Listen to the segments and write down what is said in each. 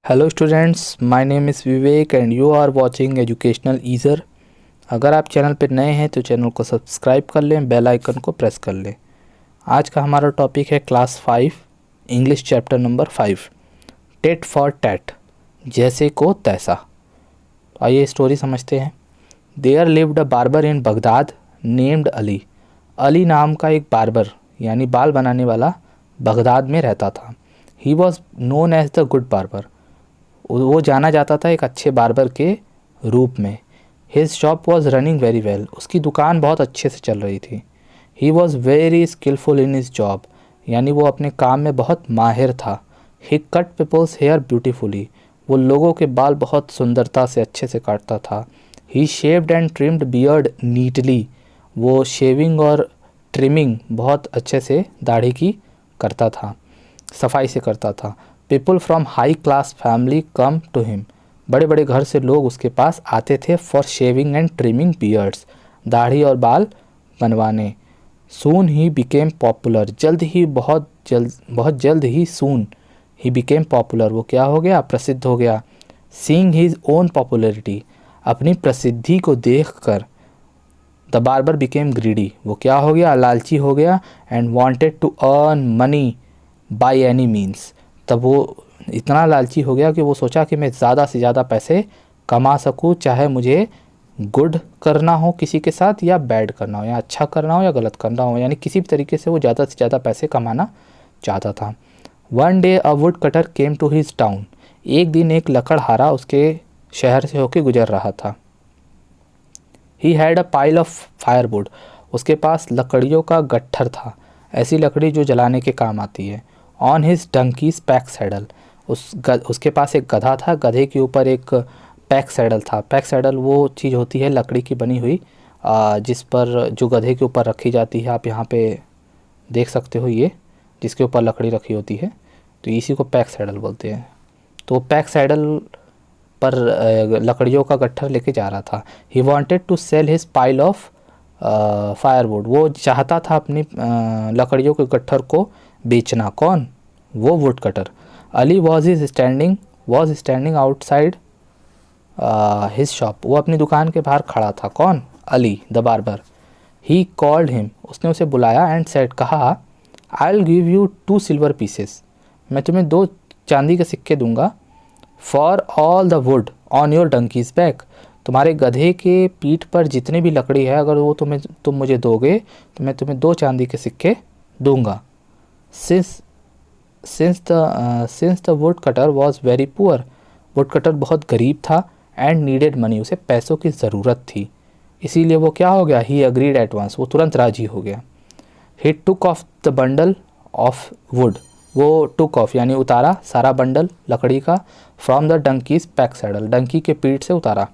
Hello students, my name is Vivek and you are watching educational easer. अगर आप channel पर नए हैं तो चैनल को सब्सक्राइब कर लें, बेल आइकन को प्रेस कर लें। आज का हमारा टॉपिक है class 5 English chapter number 5 tit for tat, जैसे को तैसा। आइए स्टोरी समझते हैं। There lived a barber in Baghdad named Ali. Ali नाम का एक बार्बर यानी बाल बनाने वाला बगदाद में रहता था। He was known as the good barber. वो जाना जाता था एक अच्छे बार्बर के रूप में। His shop was running very well. उसकी दुकान बहुत अच्छे से चल रही थी। He was very skilful in his job, यानी वो अपने काम में बहुत माहिर था। He cut people's hair beautifully. वो लोगों के बाल बहुत सुंदरता से अच्छे से काटता था। He shaved and trimmed beard neatly. वो शेविंग और ट्रिमिंग बहुत अच्छे से दाढ़ी की करता था, सफाई से करता था। People from high class family come to him. बड़े बड़े घर से लोग उसके पास आते थे for shaving and trimming beards, दाढ़ी और बाल बनवाने। Soon he became popular. बहुत जल्द ही सून ही बिकेम पॉपुलर। वो क्या हो गया? प्रसिद्ध हो गया। Seeing his own popularity. अपनी प्रसिद्धि को देखकर द बार्बर बिकेम ग्रीडी। वो क्या हो गया? लालची हो गया। And wanted to earn money by any means. तब वो इतना लालची हो गया कि वो सोचा कि मैं ज़्यादा से ज़्यादा पैसे कमा सकूं, चाहे मुझे गुड करना हो किसी के साथ या बैड करना हो, या अच्छा करना हो या गलत करना हो, यानी किसी भी तरीके से वो ज़्यादा से ज़्यादा पैसे कमाना चाहता था। One day a woodcutter came to his town. एक दिन एक लकड़हारा उसके शहर से होकर गुजर रहा था। He had a pile of firewood. उसके पास लकड़ियों का गट्ठर था, ऐसी लकड़ी जो जलाने के काम आती है। On his donkeys pack saddle. उसके पास एक गधा था, गधे के ऊपर एक पैक सैडल था। पैक सैडल वो चीज़ होती है लकड़ी की बनी हुई, जिस पर जो गधे के ऊपर रखी जाती है। आप यहाँ पे देख सकते हो, ये जिसके ऊपर लकड़ी रखी होती है, तो इसी को पैक सैडल बोलते हैं। तो पैक सैडल पर लकड़ियों का गट्ठर लेके जा रहा था। He wanted to sell his pile of firewood. वो चाहता था अपनी लकड़ियों के गट्ठर को बेचना। कौन? वो would cutter. Ali was standing outside his shop. वो अपनी दुकान के बाहर खड़ा था। कौन? Ali the barber. He called him. उसने उसे बुलाया एंड सेड, कहा, आई will give you 2 silver pieces. मैं तुम्हें 2 चांदी के सिक्के दूंगा। For all the wood on your donkeys back. तुम्हारे गधे के पीठ पर जितनी भी लकड़ी है, अगर वो तुम मुझे दोगे तो मैं तुम्हें 2 चांदी के सिक्के दूंगा। Since the wood cutter was very poor. Would cutter बहुत गरीब था। And needed money. उसे पैसों की ज़रूरत थी, इसीलिए वो क्या हो गया? He agreed at once. वो तुरंत राजी हो गया। He took off the bundle of wood. वो टुक ऑफ यानी उतारा सारा बंडल लकड़ी का। From the donkey's pack saddle. Donkey के पीठ से उतारा।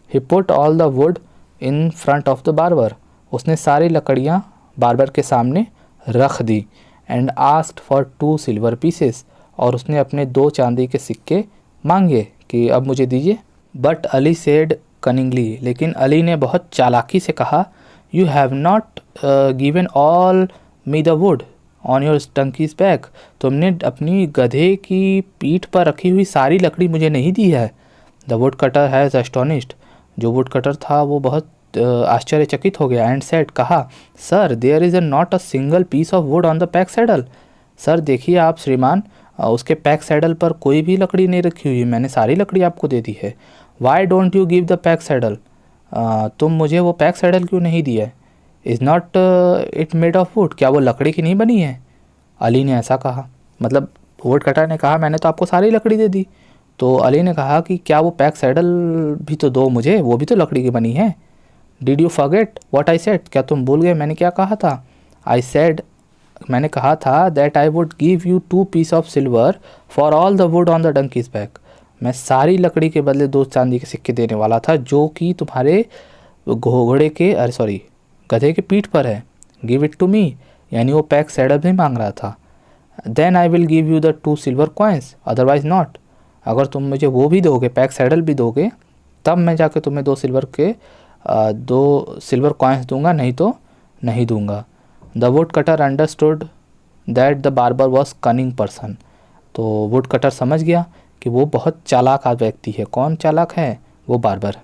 He put all the wood in front of the barber. उसने सारी लकड़ियाँ बार्बर के सामने रख दी। And asked for 2 silver pieces. और उसने अपने 2 चांदी के सिक्के मांगे कि अब मुझे दीजिए। But Ali said cunningly. लेकिन अली ने बहुत चालाकी से कहा, you have not given all me the wood on your donkeys back. तुमने अपनी गधे की पीठ पर रखी हुई सारी लकड़ी मुझे नहीं दी है। The would cutter has astonished. जो वुड कटर था वो बहुत आश्चर्यचकित हो गया। एंड सेड, कहा, sir there is not a single piece of wood on the pack saddle. Sir देखिए आप श्रीमान, उसके पैक सैडल पर कोई भी लकड़ी नहीं रखी हुई है। मैंने सारी लकड़ी आपको दे दी है। Why don't you give the pack saddle. तुम मुझे वो पैक सैडल क्यों नहीं दी है? Is not it made of would. क्या वो लकड़ी की नहीं बनी है? अली ने ऐसा कहा, मतलब वुड कटर ने कहा, मैंने तो आपको सारी लकड़ी दे दी। तो अली ने कहा कि क्या वो पैक सैडल भी तो दो मुझे, वो भी तो लकड़ी की बनी है। Did you forget what I said. क्या तुम भूल गए मैंने क्या कहा था? आई सेड, मैंने कहा था, that I would give you 2 piece of silver for all the wood on the donkey's back. मैं सारी लकड़ी के बदले 2 चांदी के सिक्के देने वाला था जो कि तुम्हारे गधे के पीठ पर है। गिव इट टू मी, यानी वो पैक सैडल भी मांग रहा था। Then I will give you the 2 silver coins otherwise not. अगर तुम मुझे वो भी दोगे, पैक सैडल भी दोगे, तब मैं जाके तुम्हें 2 सिल्वर कॉइन्स दूंगा, नहीं तो नहीं दूंगा। The wood cutter understood that the barber was cunning person. तो वुड कटर समझ गया कि वो बहुत चालाक व्यक्ति है। कौन चालाक है? वो barber.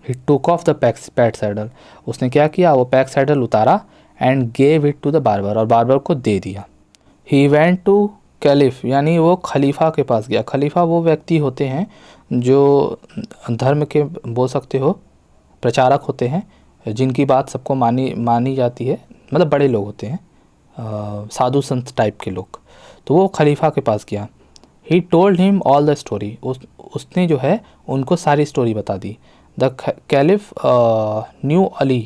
He took off the pack saddle, उसने क्या किया, वो पैक सैडल उतारा and gave it to the barber, और बार्बर को दे दिया। ही वेंट टू कैलिफ, यानी वो खलीफा के पास गया। खलीफा वो व्यक्ति होते हैं जो धर्म के, बोल सकते हो, प्रचारक होते हैं, जिनकी बात सबको मानी जाती है, मतलब बड़े लोग होते हैं, साधु संत टाइप के लोग। तो वो खलीफा के पास गया। He told him all the story, उसने जो है उनको सारी स्टोरी बता दी। The caliph knew Ali,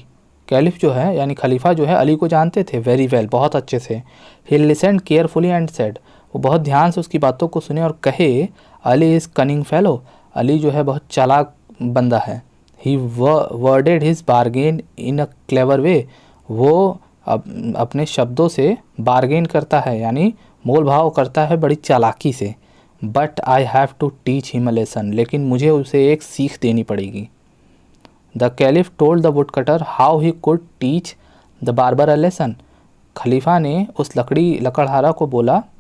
caliph जो है यानी खलीफा जो है अली को जानते थे वेरी वेल, बहुत अच्छे से। ही लिसन्ड केयरफुली एंड सेड, वो बहुत ध्यान से उसकी बातों को सुने और कहे, Ali is cunning fellow, Ali जो है बहुत चालाक बंदा है। He worded his bargain in a clever way, वो अपने शब्दों से बार्गेन करता है, यानी मोल भाव करता है बड़ी चालाकी से। But I have to teach him a lesson, लेकिन मुझे उसे एक सीख देनी पड़ेगी। The caliph told the would cutter how he could teach the barber a lesson, खलीफा ने उस लकड़हारा को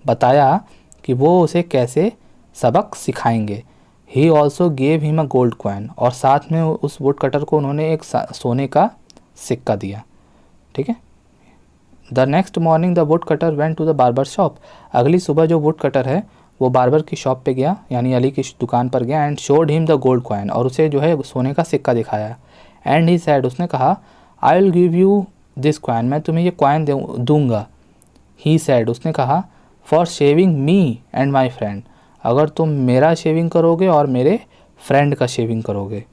बताया कि वो उसे कैसे सबक सिखाएंगे। He also gave him a gold coin, और साथ में उस वुड कटर को उन्होंने एक सोने का सिक्का दिया। ठीक है। The next morning the would cutter went to the barber shop, अगली सुबह जो वुड कटर है वो बार्बर की शॉप पे गया, यानी अली की दुकान पर गया। And showed him the gold coin, और उसे जो है सोने का सिक्का दिखाया। एंड ही सैड, उसने कहा, आई will give you this coin, मैं तुम्हें ये कॉइन दूंगा। ही सैड, उसने कहा, for shaving me and my friend, अगर तुम मेरा शेविंग करोगे और मेरे फ्रेंड का शेविंग करोगे।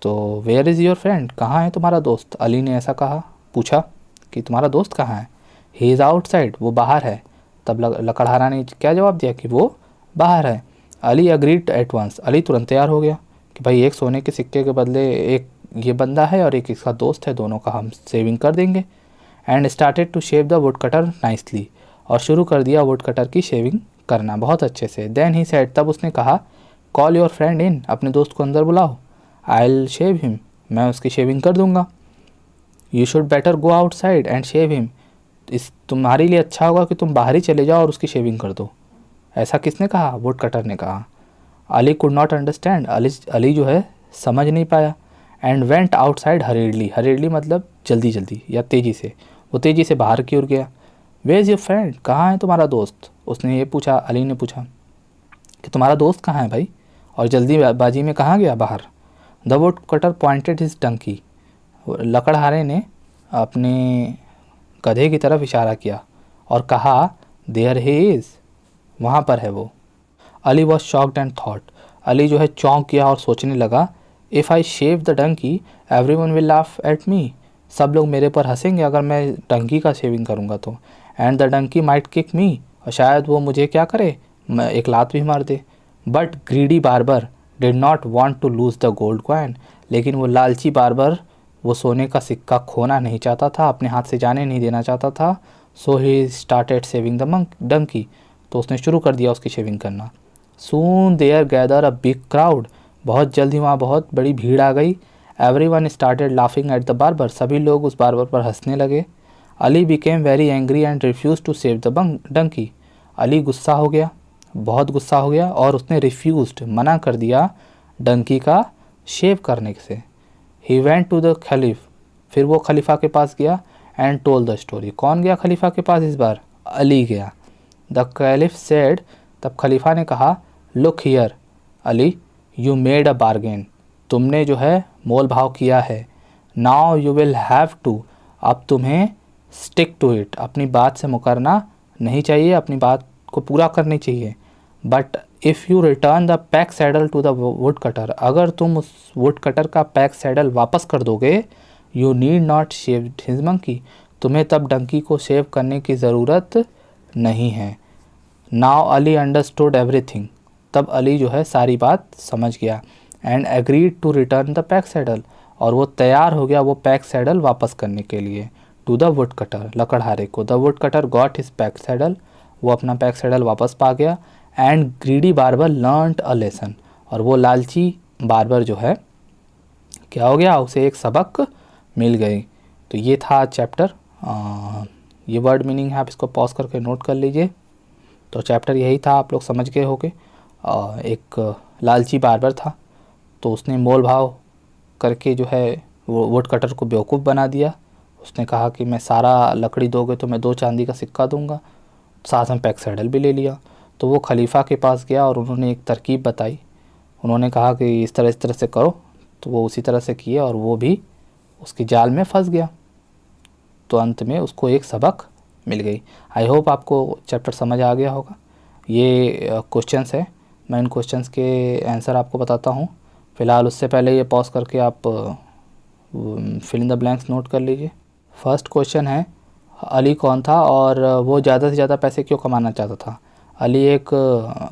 तो वेयर इज़ योर फ्रेंड, कहाँ है तुम्हारा दोस्त? अली ने ऐसा पूछा कि तुम्हारा दोस्त कहाँ है? ही इज़ आउटसाइड, वो बाहर है। तब लकड़हारा ने क्या जवाब दिया कि वो बाहर है। Ali agreed at once, Ali तुरंत तैयार हो गया कि भाई एक सोने के सिक्के के बदले एक ये बंदा है और एक इसका दोस्त है, दोनों का हम सेविंग कर देंगे। And started to shave the would cutter nicely, और शुरू कर दिया वुड कटर की शेविंग करना बहुत अच्छे से। देन ही सेड, तब उसने कहा, कॉल योर फ्रेंड इन, अपने दोस्त को अंदर बुलाओ। आई विल शेव हिम, मैं उसकी शेविंग कर दूंगा। You should better go outside and shave him, तुम्हारे लिए अच्छा होगा कि तुम बाहर ही चले जाओ और उसकी शेविंग कर दो। ऐसा किसने कहा? वुड कटर ने कहा। Ali could not understand, Ali जो है समझ नहीं पाया। एंड वेंट आउटसाइड हरीडली, हरीडली मतलब जल्दी जल्दी या तेज़ी से, वो तेज़ी से बाहर की ओर गया। वेयर इज़ योर फ्रेंड, कहाँ है तुम्हारा दोस्त? उसने ये पूछा, अली ने पूछा कि तुम्हारा दोस्त कहाँ है भाई, और जल्दीबाजी में कहाँ गया बाहर? The would cutter pointed his donkey, लकड़हारे ने अपने गधे की तरफ इशारा किया और कहा, देयर ही इज़, वहाँ पर है वो। Ali was shocked and thought, Ali जो है चौंक गया और सोचने लगा, if I shave the donkey everyone will laugh at me, सब लोग मेरे पर हंसेंगे अगर मैं डंकी का शेविंग करूँगा तो। And the donkey might kick me, और शायद वो मुझे क्या करे, मैं एक लात भी मार दे। But greedy barber did not want to lose the gold coin, लेकिन वो लालची बार्बर वो सोने का सिक्का खोना नहीं चाहता था, अपने हाथ से जाने नहीं देना चाहता था। So he started shaving the donkey, तो उसने शुरू कर दिया उसकी शेविंग करना। Soon there gather a big crowd, बहुत जल्दी वहाँ बहुत बड़ी भीड़ आ गई। Everyone started laughing at the barber, सभी लोग उस बार्बर पर हंसने लगे। Ali became very angry and refuse to shave the donkey, Ali गुस्सा हो गया, बहुत गुस्सा हो गया, और उसने रिफ्यूज़ड, मना कर दिया डंकी का शेव करने से। ही वेंट टू द खलीफ, फिर वो खलीफा के पास गया। एंड टोल द स्टोरी, कौन गया खलीफा के पास इस बार? अली गया। द कैलिफ सेड, तब खलीफा ने कहा, look here Ali, you made a bargain, तुमने जो है मोल भाव किया है। Now you will have to, अब तुम्हें स्टिक टू इट, अपनी बात से मुकरना नहीं चाहिए, अपनी बात को पूरा करनी चाहिए। But if you return the pack saddle to the would cutter, अगर तुम उस वुड कटर का पैक सैडल वापस कर दोगे, you need not shave his monkey, तुम्हें तब डंकी को शेव करने की ज़रूरत नहीं है। नाउ अली अंडरस्टूड एवरीथिंग, तब अली जो है सारी बात समझ गया। And agreed to return the pack saddle, और वो तैयार हो गया वो पैक सैडल वापस करने के लिए टू द वुड कटर, लकड़हारे को। The wood cutter got his pack saddle, वो अपना पैक सैडल वापस पा गया। And greedy barber learned a lesson, और वो लालची बार्बर जो है क्या हो गया, उसे एक सबक मिल गई। तो ये था चैप्टर, ये वर्ड मीनिंग है, आप इसको पॉज करके नोट कर लीजिए। तो चैप्टर यही था, आप लोग समझ गए होंगे। एक लालची बार्बर था, तो उसने मोल भाव करके जो है वो वुड कटर को बेवकूफ़ बना दिया। उसने कहा कि मैं सारा लकड़ी दोगे तो मैं 2 चांदी का सिक्का दूंगा, साथ में पैक सैडल भी ले लिया। तो वो खलीफा के पास गया और उन्होंने एक तरकीब बताई। उन्होंने कहा कि इस तरह से करो, तो वो उसी तरह से किए और वो भी उसकी जाल में फंस गया। तो अंत में उसको एक सबक मिल गई। आई होप आपको चैप्टर समझ आ गया होगा। ये क्वेश्चंस है, मैं इन क्वेश्चंस के आंसर आपको बताता हूँ। फ़िलहाल उससे पहले ये पॉज करके आप fill in the blanks note कर लीजिए। फर्स्ट क्वेश्चन है, अली कौन था और वो ज़्यादा से ज़्यादा पैसे क्यों कमाना चाहता था? अली एक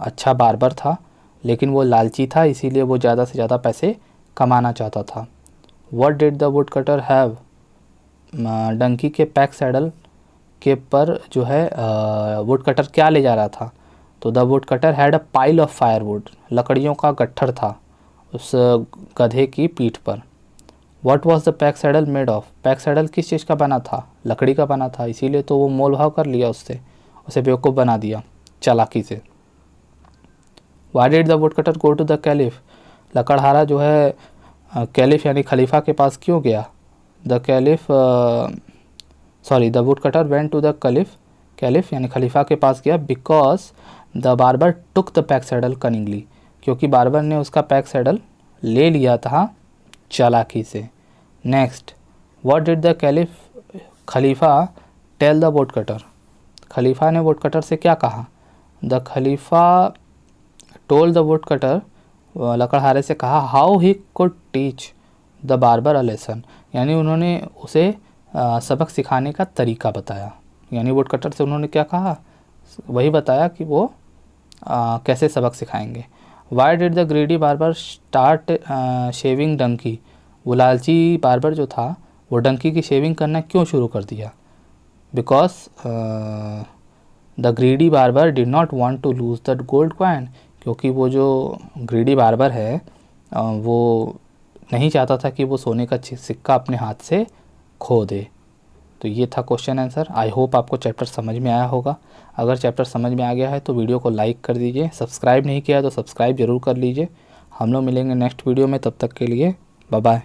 अच्छा बार्बर था, लेकिन वो लालची था, इसीलिए वो ज़्यादा से ज़्यादा पैसे कमाना चाहता था। What did the would cutter have? Donkey के पैक सैडल के पर जो है वुड कटर क्या ले जा रहा था? तो the wood cutter had a pile of firewood, लकड़ियों का गट्ठर था उस गधे की पीठ पर। What was the pack saddle made of? Pack saddle किस चीज़ का बना था? लकड़ी का बना था, इसीलिए तो वो मोल भाव कर लिया उससे, उसे बेवकूफ़ बना दिया चालाकी से। Why did the would cutter go to the caliph? लकड़हारा जो है कैलिफ यानी खलीफा के पास क्यों गया? The caliph the would cutter went to the caliph यानी खलीफा के पास गया because the barber took the pack saddle cunningly, क्योंकि बार्बर ने उसका पैक सैडल ले लिया था चालाकी से। नेक्स्ट, व्हाट डिड द खलीफा टेल द वुड कटर? खलीफा ने वुड कटर से क्या कहा? द खलीफा टोल्ड द वुड कटर, लकड़हारे से कहा, how he could teach the barber a lesson, यानी उन्होंने उसे सबक सिखाने का तरीका बताया। यानी वुड कटर से उन्होंने क्या कहा? वही बताया कि वो कैसे सबक सिखाएंगे। Why did the greedy barber start shaving donkey? वो लालची बार्बर जो था वो डंकी की शेविंग करना क्यों शुरू कर दिया? Because the greedy barber did not want to lose the gold coin, क्योंकि वो जो ग्रीडी बार्बर है वो नहीं चाहता था कि वो सोने का सिक्का अपने हाथ से खो दे। तो ये था क्वेश्चन आंसर। आई होप आपको चैप्टर समझ में आया होगा। अगर चैप्टर समझ में आ गया है तो वीडियो को लाइक कर दीजिए, सब्सक्राइब नहीं किया तो सब्सक्राइब ज़रूर कर लीजिए। हम लोग मिलेंगे नेक्स्ट वीडियो में, तब तक के लिए बाय बाय।